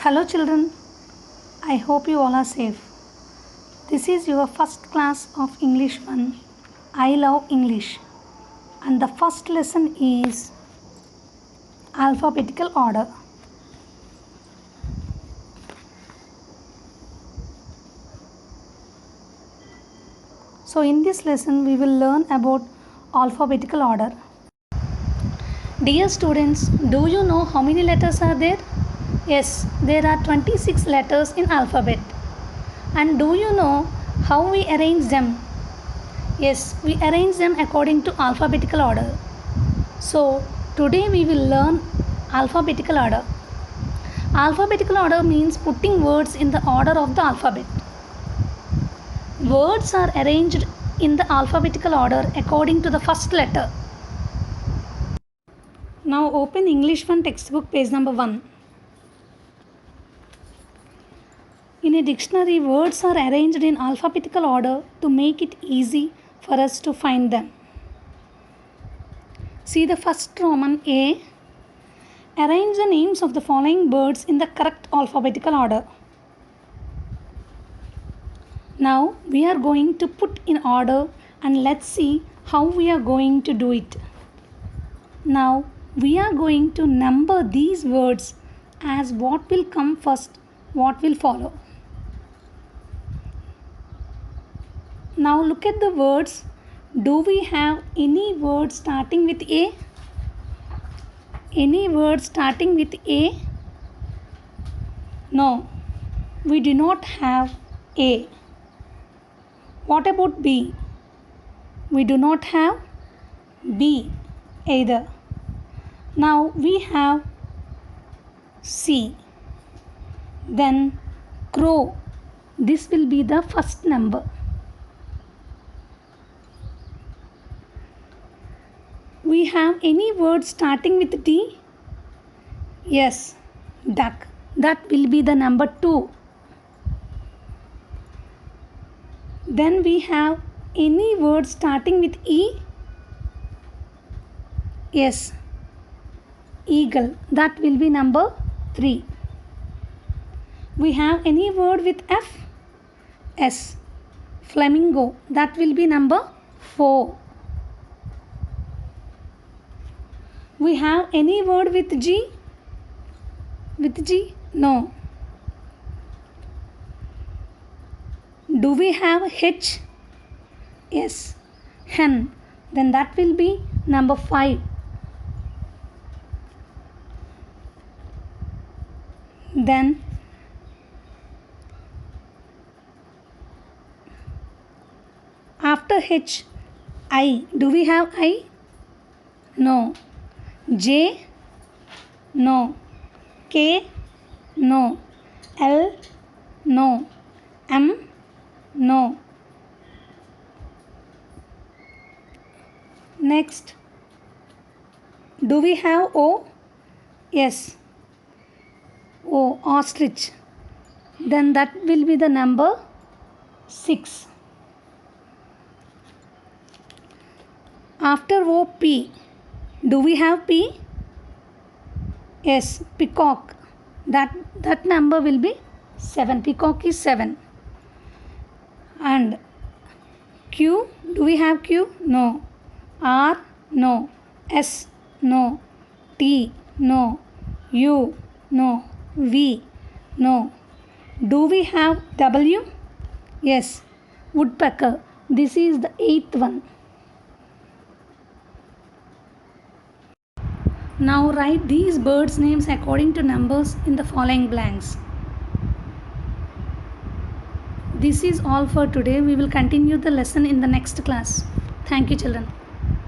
Hello children, I hope you all are safe. This is your first class of English 1, I Love English, and the first lesson is alphabetical order. So in this lesson we will learn about alphabetical order. Dear students, do you know how many letters are there? Yes, there are 26 letters in alphabet. And do you know how we arrange them? Yes, we arrange them according to alphabetical order. So today we will learn alphabetical order. Alphabetical order means putting words in the order of the alphabet. Words are arranged in the alphabetical order according to the first letter. Now open English 1 textbook page number 1. In a dictionary, words are arranged in alphabetical order to make it easy for us to find them. See the first Roman A. Arrange the names of the following birds in the correct alphabetical order. Now we are going to put in order and let's see how we are going to do it. Now we are going to number these words as what will come first, what will follow. Now look at the words. Do we have any word starting with A? Any word starting with A? No, we do not have A. What about B? We do not have B either. Now we have C. Then crow. This will be the first number. We have any word starting with D? Yes, duck. That will be the number 2. Then we have any word starting with E? Yes, eagle. That will be number 3. We have any word with F? S, flamingo. That will be number 4. We have any word with G? With G? No. Do we have H? Yes, hen. Then that will be number 5. Then after H, I. Do we have I? No. J? No. K? No. L? No. M? No. Next, do we have O? Yes. O, ostrich. Then that will be the number 6. After O, P. Do we have P? Yes, peacock. That number will be 7. Peacock is 7. And Q. Do we have Q? No. R? No. S? No. T? No. U? No. V? No. Do we have W? Yes. Woodpecker. This is the 8th one. Now write these birds' names according to numbers in the following blanks. This is all for today. We will continue the lesson in the next class. Thank you, children.